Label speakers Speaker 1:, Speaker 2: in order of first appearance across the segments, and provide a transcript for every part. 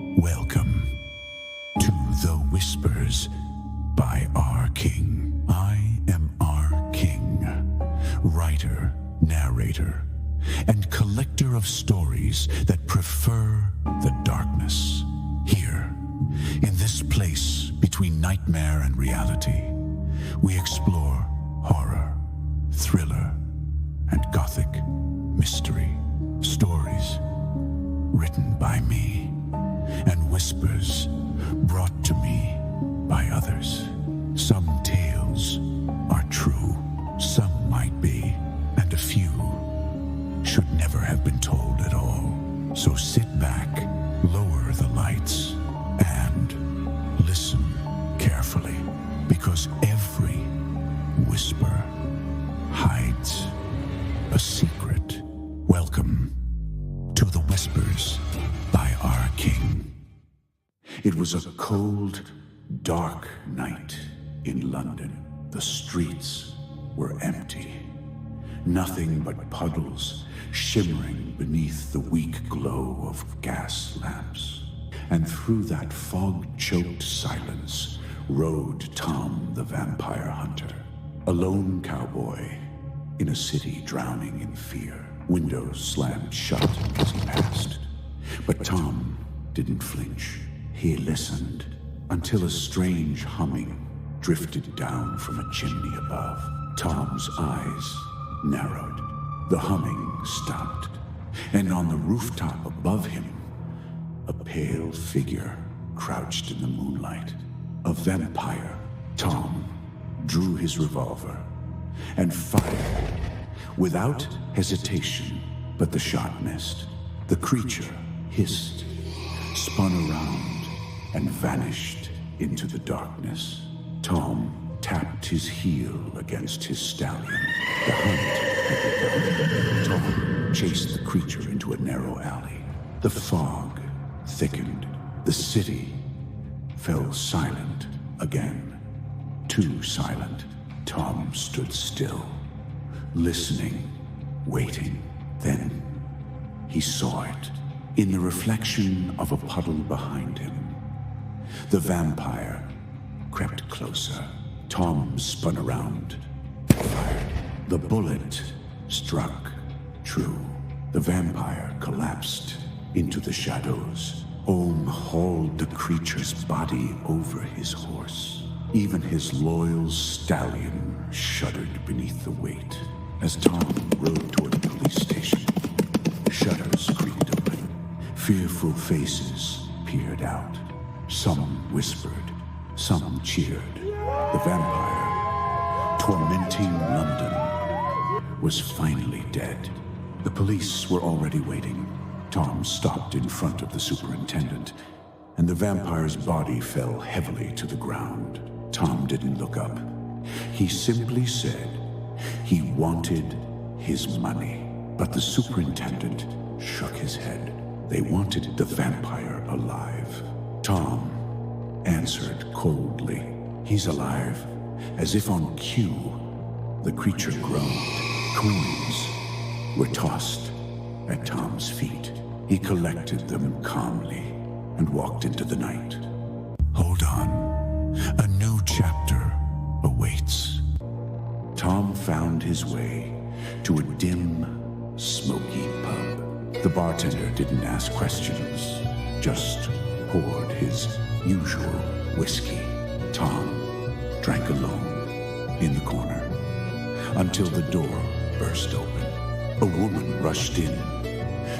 Speaker 1: Welcome to The Whispers by R. King. I am R. King, writer, narrator, and collector of stories that prefer the darkness. Here, in this place between nightmare and reality, we explore horror, thriller, and gothic mystery stories written by me and whispers brought to me by others. Some tales are true, some might be, and a few should never have been told at all. So sit back, lower the lights, and listen carefully, because every whisper hides a secret. Welcome to The Whispers by R. King. It was a cold, dark night in London. The streets were empty. Nothing but puddles shimmering beneath the weak glow of gas lamps. And through that fog-choked silence rode Tom the vampire hunter, a lone cowboy in a city drowning in fear. Windows slammed shut as he passed. But Tom didn't flinch. He listened until a strange humming drifted down from a chimney above. Tom's eyes narrowed. The humming stopped, and on the rooftop above him, a pale figure crouched in the moonlight. A vampire. Tom drew his revolver and fired without hesitation, but the shot missed. The creature hissed, spun around, and vanished into the darkness. Tom tapped his heel against his stallion. The hunt had begun. Tom chased the creature into a narrow alley. The fog thickened. The city fell silent again. Too silent. Tom stood still, listening, waiting. Then he saw it. In the reflection of a puddle behind him, the vampire crept closer. Tom spun around and fired. The bullet struck true. The vampire collapsed into the shadows. Ohm hauled the creature's body over his horse. Even his loyal stallion shuddered beneath the weight. As Tom rode toward the police station, shutters creaked open. Fearful faces peered out. Some whispered, some cheered. The vampire, tormenting London, was finally dead. The police were already waiting. Tom stopped in front of the superintendent, and the vampire's body fell heavily to the ground. Tom didn't look up. He simply said he wanted his money. But the superintendent shook his head. They wanted the vampire alive. Tom answered coldly, "He's alive." As if on cue, the creature groaned. Coins were tossed at Tom's feet. He collected them calmly and walked into the night. Hold on. A new chapter awaits. Tom found his way to a dim, smoky pub. The bartender didn't ask questions, just poured his usual whiskey. Tom drank alone in the corner until the door burst open. A woman rushed in,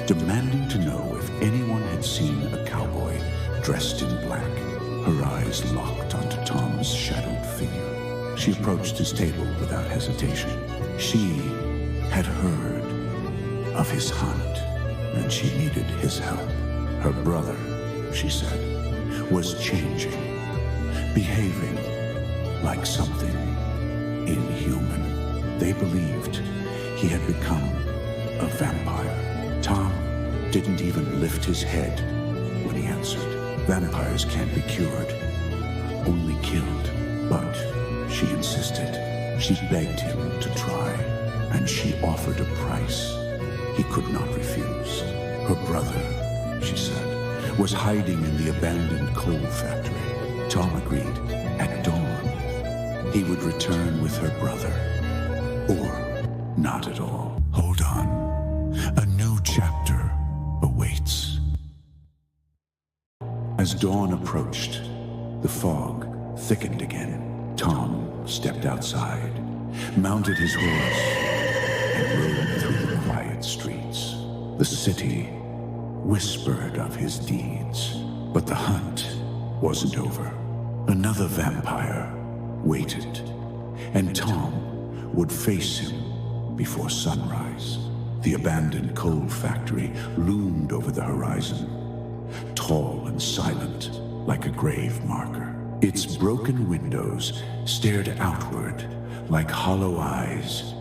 Speaker 1: demanding to know if anyone had seen a cowboy dressed in black. Her eyes locked onto Tom's shadowed figure. She approached his table without hesitation. She had heard of his hunt, and she needed his help. Her brother, she said, was changing, behaving like something inhuman. They believed he had become a vampire. Tom didn't even lift his head when he answered. Vampires can't be cured, only killed. But she insisted. She begged him to try, and she offered a price he could not refuse. Her brother, she said, was hiding in the abandoned coal factory. Tom agreed at dawn he would return with her brother, or not at all. Hold on, a new chapter awaits. As dawn approached, the fog thickened again. Tom stepped outside, mounted his horse, and rode through the quiet streets. The city whispered of his deeds, but the hunt wasn't over. Another vampire waited, and Tom would face him before sunrise. The abandoned coal factory loomed over the horizon, tall and silent like a grave marker. Its broken windows stared outward like hollow eyes,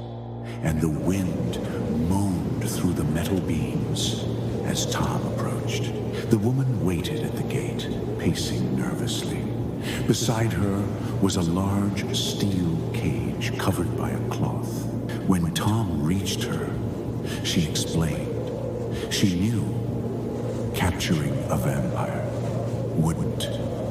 Speaker 1: and the wind moaned through the metal beams as Tom approached. The woman waited at the gate, pacing nervously. Beside her was a large steel cage covered by a cloth. When Tom reached her, she explained. She knew capturing a vampire wouldn't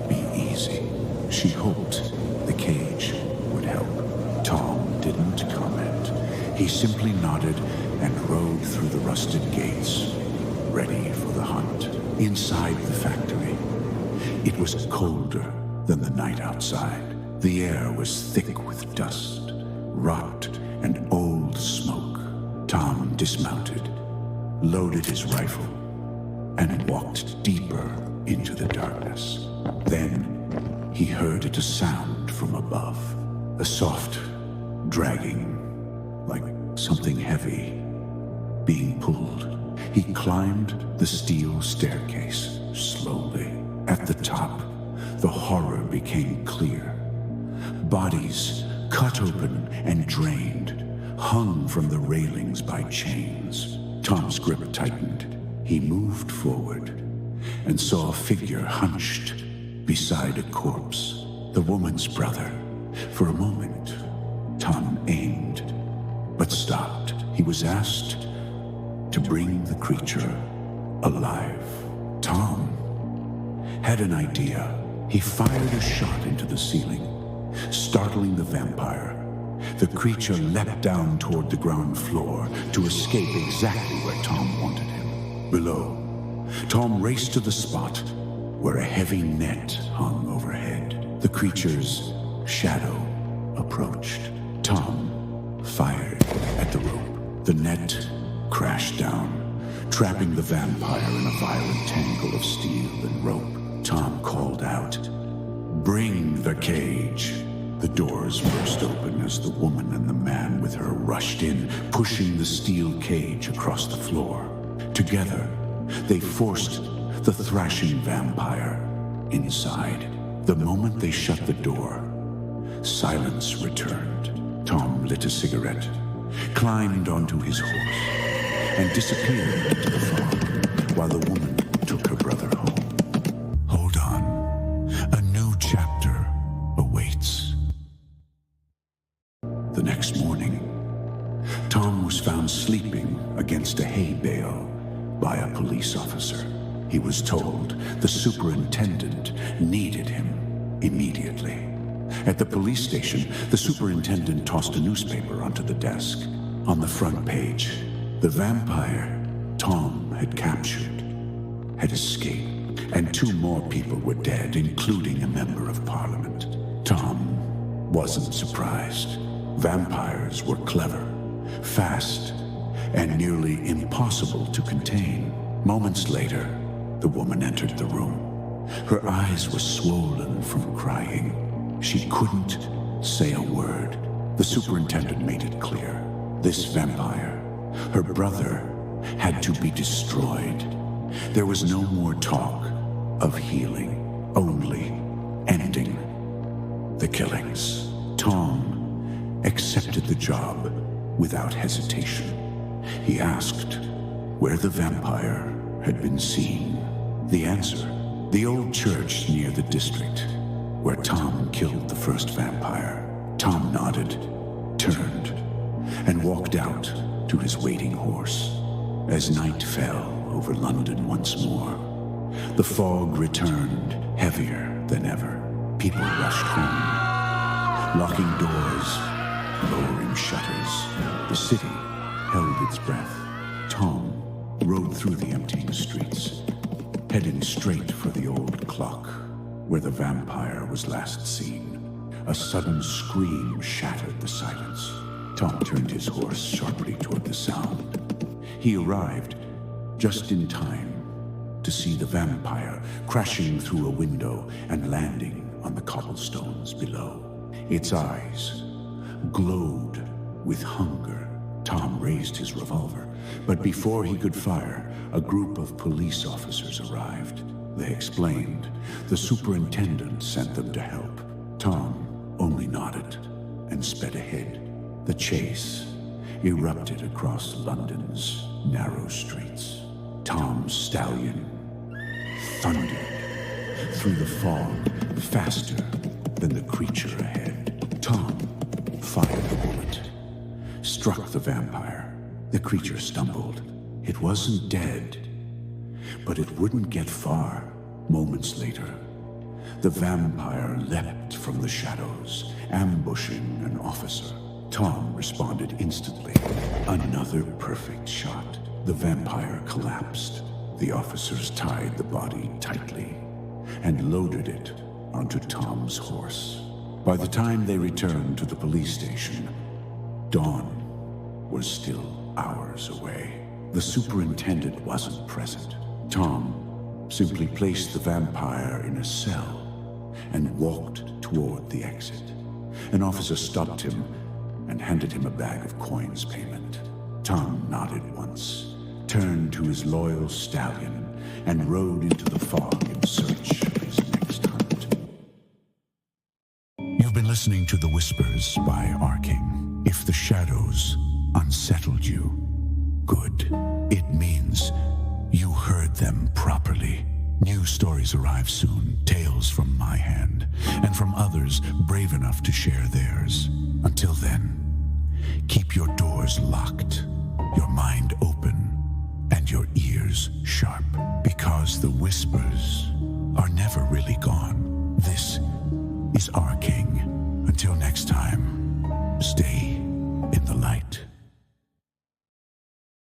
Speaker 1: be easy. She hoped the cage would help. Tom didn't comment. He simply nodded and rode through the rusted gates, ready for the hunt. Inside the factory, it was colder than the night outside. The air was thick with dust, rot, and old smoke. Tom dismounted, loaded his rifle, and walked deeper into the darkness. Then he heard a sound from above, a soft dragging, like something heavy being pulled. He climbed the steel staircase slowly. At the top, the horror became clear. Bodies cut open and drained, hung from the railings by chains. Tom's grip tightened. He moved forward and saw a figure hunched beside a corpse, the woman's brother. For a moment, Tom aimed, but stopped. He was asked to bring the creature alive. Tom had an idea. He fired a shot into the ceiling, startling the vampire. The creature leapt down toward the ground floor to escape exactly where Tom wanted him. Below, Tom raced to the spot where a heavy net hung overhead. The creature's shadow approached. Tom fired at the rope. The net crashed down, trapping the vampire in a violent tangle of steel and rope. Tom called out, "Bring the cage." The doors burst open as the woman and the man with her rushed in, pushing the steel cage across the floor. Together, they forced the thrashing vampire inside. The moment they shut the door, silence returned. Tom lit a cigarette, climbed onto his horse, and disappeared into the fog while the woman took her brother home. Hold on. A new chapter awaits. The next morning, Tom was found sleeping against a hay bale by a police officer. He was told the superintendent needed him immediately. At the police station, the superintendent tossed a newspaper onto the desk. On the front page, the vampire Tom had captured had escaped, and 2 more people were dead, including a member of parliament. Tom wasn't surprised. Vampires were clever, fast, and nearly impossible to contain. Moments later, the woman entered the room. Her eyes were swollen from crying. She couldn't say a word. The superintendent made it clear. This vampire, her brother, had to be destroyed. There was no more talk of healing, only ending the killings. Tom accepted the job without hesitation. He asked where the vampire had been seen. The answer, the old church near the district, where Tom killed the first vampire. Tom nodded, turned, and walked out to his waiting horse. As night fell over London once more, The fog returned, heavier than ever. People rushed home, locking doors, lowering shutters. The city held its breath. Tom rode through the emptying streets, heading straight for the old clock where the vampire was last seen. A sudden scream shattered the silence. Tom turned his horse sharply toward the sound. He arrived just in time to see the vampire crashing through a window and landing on the cobblestones below. Its eyes glowed with hunger. Tom raised his revolver, but before he could fire, a group of police officers arrived. They explained the superintendent sent them to help. Tom only nodded and sped ahead. The chase erupted across London's narrow streets. Tom's stallion thundered through the fog faster than the creature ahead. Tom fired the bullet, struck the vampire. The creature stumbled. It wasn't dead, but it wouldn't get far. Moments later, the vampire leapt from the shadows, ambushing an officer. Tom responded instantly. Another perfect shot. The vampire collapsed. The officers tied the body tightly and loaded it onto Tom's horse. By the time they returned to the police station, dawn was still hours away. The superintendent wasn't present. Tom simply placed the vampire in a cell and walked toward the exit. An officer stopped him and handed him a bag of coins payment. Tom nodded once, turned to his loyal stallion, and rode into the fog in search of his next hunt. You've been listening to The Whispers by R. King. If the shadows unsettled you, good. It means you heard them properly. New stories arrive soon, tales from my hand, and from others brave enough to share theirs. Until then, keep your doors locked, your mind open, and your ears sharp, because the whispers are never really gone. This is R. King. Until next time, stay in the light.